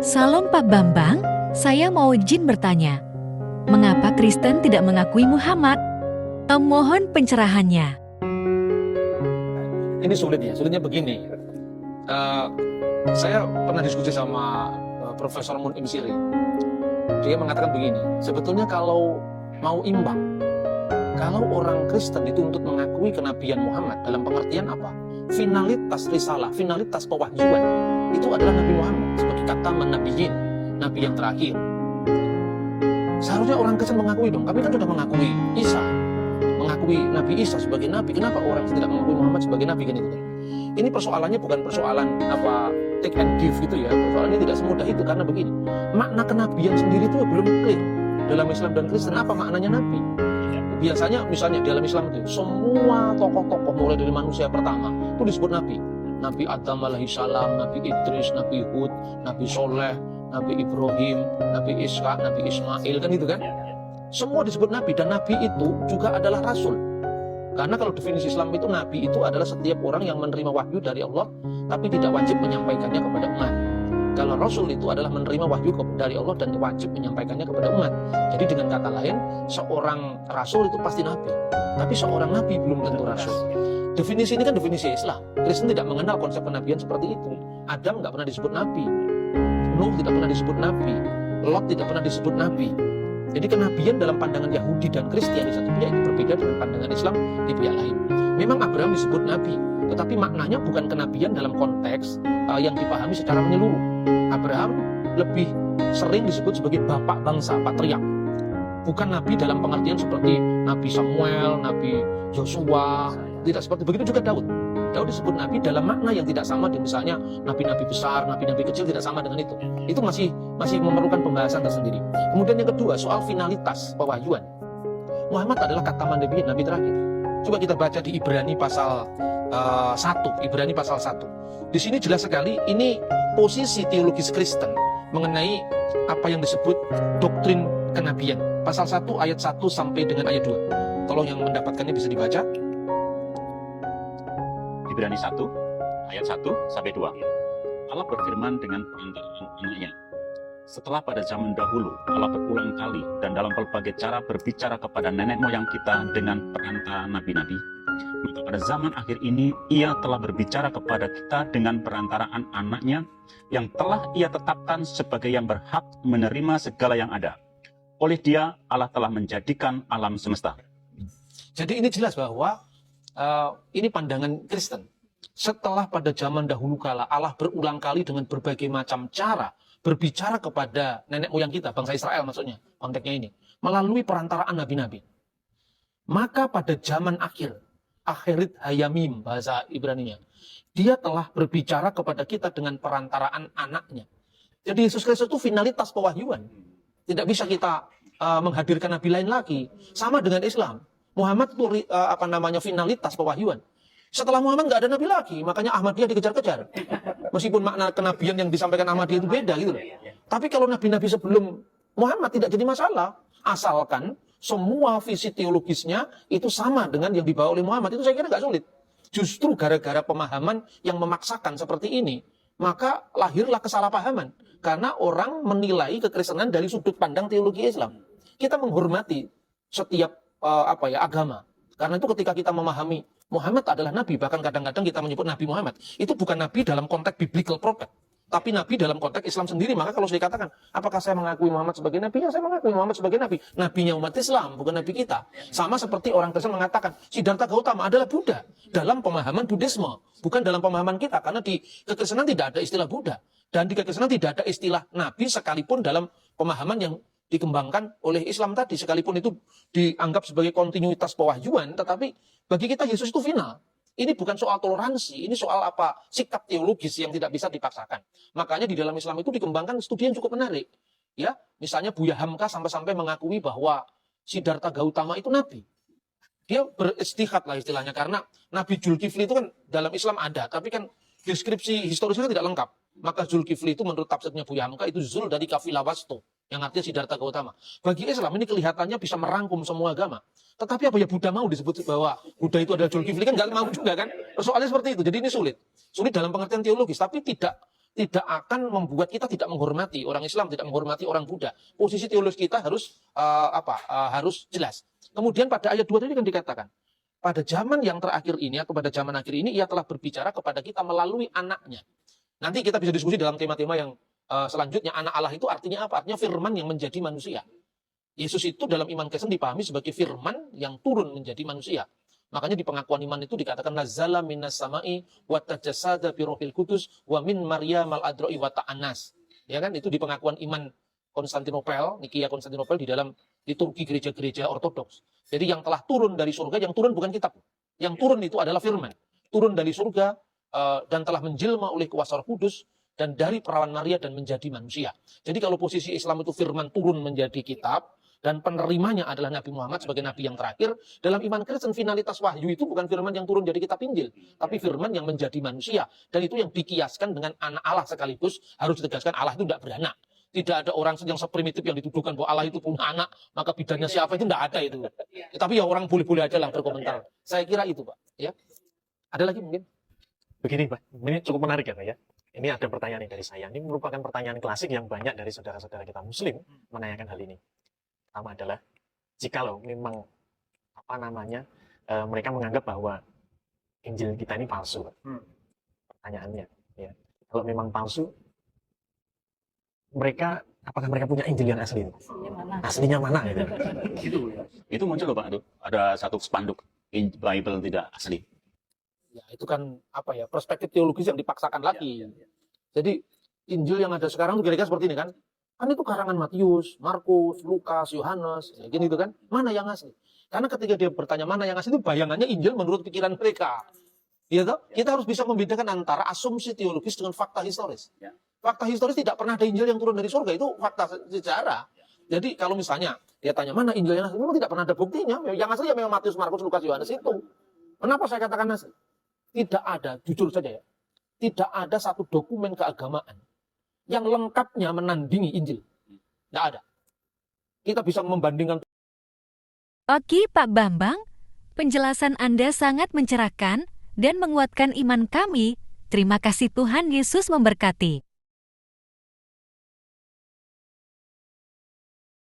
Salam Pak Bambang, saya mau izin bertanya. Mengapa Kristen tidak mengakui Muhammad? Mohon pencerahannya. Ini sulit ya, sulitnya begini. Eh, saya pernah diskusi sama Profesor Mun'im Siri. Dia mengatakan begini, sebetulnya kalau mau imbang, kalau orang Kristen dituntut mengakui kenabian Muhammad dalam pengertian apa? Finalitas risalah, finalitas pewahyuan itu adalah Nabi Muhammad sebagai kata nabiyin, nabi yang terakhir. Seharusnya orang Kristen mengakui dong, kami kan sudah mengakui Isa, mengakui Nabi Isa sebagai nabi. Kenapa orang tidak mengakui Muhammad sebagai nabi kan itu? Ini persoalannya bukan persoalan apa take and give gitu ya. Persoalannya tidak semudah itu karena begini, makna kenabian sendiri itu belum clear dalam Islam dan Kristen. Apa maknanya nabi? Biasanya misalnya di dalam Islam itu semua tokoh-tokoh mulai dari manusia pertama itu disebut nabi. Nabi Adam alaihissalam, Nabi Idris, Nabi Hud, Nabi Soleh, Nabi Ibrahim, Nabi Ishak, Nabi Ismail, kan itu kan? Semua disebut nabi, dan nabi itu juga adalah rasul. Karena kalau definisi Islam itu, nabi itu adalah setiap orang yang menerima wahyu dari Allah tapi tidak wajib menyampaikannya kepada umat. Kalau rasul itu adalah menerima wahyu dari Allah dan wajib menyampaikannya kepada umat. Jadi dengan kata lain, seorang rasul itu pasti nabi, tapi seorang nabi belum tentu rasul. Definisi ini kan definisi Islam. Kristen tidak mengenal konsep kenabian seperti itu. Adam nggak pernah disebut nabi, Nuh tidak pernah disebut nabi, Lot tidak pernah disebut nabi. Jadi kenabian dalam pandangan Yahudi dan Kristen di satu pihak itu berbeda dengan pandangan Islam di pihak lain. Memang Abraham disebut nabi, tetapi maknanya bukan kenabian dalam konteks yang dipahami secara menyeluruh. Abraham lebih sering disebut sebagai bapak bangsa, patriark. Bukan nabi dalam pengertian seperti Nabi Samuel, Nabi Yosua, tidak seperti begitu juga Daud. Daud disebut nabi dalam makna yang tidak sama dengan misalnya nabi-nabi besar, nabi-nabi kecil, tidak sama dengan itu. Itu masih memerlukan pembahasan tersendiri. Kemudian yang kedua, soal finalitas pewahyuan. Muhammad adalah kataman nabi terakhir. Coba kita baca di Ibrani pasal 1, Ibrani pasal 1. Di sini jelas sekali ini posisi teologis Kristen mengenai apa yang disebut doktrin kenabian. Pasal 1 ayat 1 sampai dengan ayat 2. Tolong yang mendapatkannya bisa dibaca. Ibrani 1 ayat 1 sampai 2. Allah berfirman dengan perantaraan anaknya. Setelah pada zaman dahulu Allah berulang kali dan dalam berbagai cara berbicara kepada nenek moyang kita dengan perantara nabi-nabi, maka pada zaman akhir ini Ia telah berbicara kepada kita dengan perantaraan anaknya yang telah Ia tetapkan sebagai yang berhak menerima segala yang ada. Oleh Dia Allah telah menjadikan alam semesta. Jadi ini jelas bahwa ini pandangan Kristen. Setelah pada zaman dahulu kala Allah berulang kali dengan berbagai macam cara berbicara kepada nenek moyang kita, bangsa Israel maksudnya, konteksnya ini, melalui perantaraan nabi-nabi. Maka pada zaman akhir, akhirit hayamim bahasa Ibraninya, Dia telah berbicara kepada kita dengan perantaraan anaknya. Jadi Yesus Kristus itu finalitas pewahyuan. Tidak bisa kita menghadirkan nabi lain lagi. Sama dengan Islam. Muhammad itu finalitas pewahyuan. Setelah Muhammad nggak ada nabi lagi, makanya Ahmadiyah dikejar-kejar. Meskipun makna kenabian yang disampaikan Ahmadiyah itu beda gitu loh. Tapi kalau nabi-nabi sebelum Muhammad tidak jadi masalah, asalkan semua visi teologisnya itu sama dengan yang dibawa oleh Muhammad, itu saya kira nggak sulit. Justru gara-gara pemahaman yang memaksakan seperti ini, maka lahirlah kesalahpahaman. Karena orang menilai kekristenan dari sudut pandang teologi Islam. Kita menghormati setiap agama. Karena itu ketika kita memahami Muhammad adalah nabi, bahkan kadang-kadang kita menyebut Nabi Muhammad, itu bukan nabi dalam konteks biblical prophet, tapi nabi dalam konteks Islam sendiri. Maka kalau saya katakan, apakah saya mengakui Muhammad sebagai nabi? Ya, saya mengakui Muhammad sebagai nabi. Nabinya umat Islam, bukan nabi kita. Sama seperti orang Kristen mengatakan Siddhartha Gautama adalah Buddha dalam pemahaman Buddhisme, bukan dalam pemahaman kita. Karena di kekristenan tidak ada istilah Buddha, dan di kekristenan tidak ada istilah nabi sekalipun dalam pemahaman yang dikembangkan oleh Islam tadi, sekalipun itu dianggap sebagai kontinuitas pewahyuan, tetapi bagi kita Yesus itu final. Ini bukan soal toleransi, ini soal sikap teologis yang tidak bisa dipaksakan. Makanya di dalam Islam itu dikembangkan studi yang cukup menarik. Ya, misalnya Buya Hamka sampai-sampai mengakui bahwa Siddhartha Gautama itu nabi. Dia beristihad lah istilahnya, karena Nabi Zulkifli itu kan dalam Islam ada, tapi kan deskripsi historisnya tidak lengkap. Maka Zulkifli itu menurut tafsirnya Buya Hamka itu Zul dari kafilah Wasto, yang artinya Siddhartha Gautama. Bagi Islam ini kelihatannya bisa merangkum semua agama. Tetapi apa ya Buddha mau disebut bahwa Buddha itu adalah Zulkifli, kan nggak mau juga kan? Soalnya seperti itu. Jadi ini sulit. Sulit dalam pengertian teologis, tapi tidak tidak akan membuat kita tidak menghormati orang Islam, tidak menghormati orang Buddha. Posisi teologis kita harus harus jelas. Kemudian pada ayat 2 tadi kan dikatakan, pada zaman yang terakhir ini atau pada zaman akhir ini ia telah berbicara kepada kita melalui anaknya. Nanti kita bisa diskusi dalam tema-tema yang selanjutnya. Anak Allah itu artinya apa? Artinya firman yang menjadi manusia. Yesus itu dalam iman Kristen dipahami sebagai firman yang turun menjadi manusia. Makanya di pengakuan iman itu dikatakan nazala minas samai wa tajassada bi Ruhil Qudus wa min Maryam al-Adra'i wa ta'anas. Ya kan, itu di pengakuan iman Konstantinopel, Nikia Konstantinopel di dalam liturgi gereja-gereja ortodoks. Jadi yang telah turun dari surga, yang turun bukan kitab. Yang turun itu adalah firman. Turun dari surga dan telah menjelma oleh kuasa Roh Kudus dan dari perawan Maria dan menjadi manusia. Jadi kalau posisi Islam itu firman turun menjadi kitab, dan penerimanya adalah Nabi Muhammad sebagai Nabi yang terakhir, dalam iman Kristen finalitas wahyu itu bukan firman yang turun dari kitab Injil, tapi firman yang menjadi manusia. Dan itu yang dikiaskan dengan anak Allah sekaligus. Harus ditegaskan Allah itu tidak beranak. Tidak ada orang yang seprimitif yang dituduhkan bahwa Allah itu punya anak, maka bidannya siapa, itu tidak ada itu. Tapi ya orang boleh-boleh aja lah berkomentar. Saya kira itu, Pak. Ya. Ada lagi mungkin? Begini, Pak, ini cukup menarik ya, Pak ya. Ini ada pertanyaan dari saya. Ini merupakan pertanyaan klasik yang banyak dari saudara-saudara kita Muslim menanyakan hal ini. Pertama adalah, jikalau memang mereka menganggap bahwa Injil kita ini palsu, pertanyaannya, ya, kalau memang palsu, apakah mereka punya Injil yang asli? Aslinya mana? Gitu. Itu muncul loh Pak, itu ada satu spanduk Bible tidak asli. Ya, itu kan perspektif teologis yang dipaksakan lagi. Jadi Injil yang ada sekarang itu kira-kira seperti ini kan? Kan itu karangan Matius, Markus, Lukas, Yohanes, ya gini itu kan. Mana yang asli? Karena ketika dia bertanya mana yang asli itu bayangannya Injil menurut pikiran mereka. Ya toh? Kita harus bisa membedakan antara asumsi teologis dengan fakta historis. Fakta historis tidak pernah ada Injil yang turun dari surga, itu fakta sejarah. Jadi kalau misalnya dia tanya mana Injil yang asli, memang tidak pernah ada buktinya. Yang asli ya memang Matius, Markus, Lukas, Yohanes itu. Kenapa saya katakan asli? Tidak ada, jujur saja ya, tidak ada satu dokumen keagamaan yang lengkapnya menandingi Injil. Tidak ada. Kita bisa membandingkan. Oke Pak Bambang, penjelasan Anda sangat mencerahkan dan menguatkan iman kami. Terima kasih, Tuhan Yesus memberkati.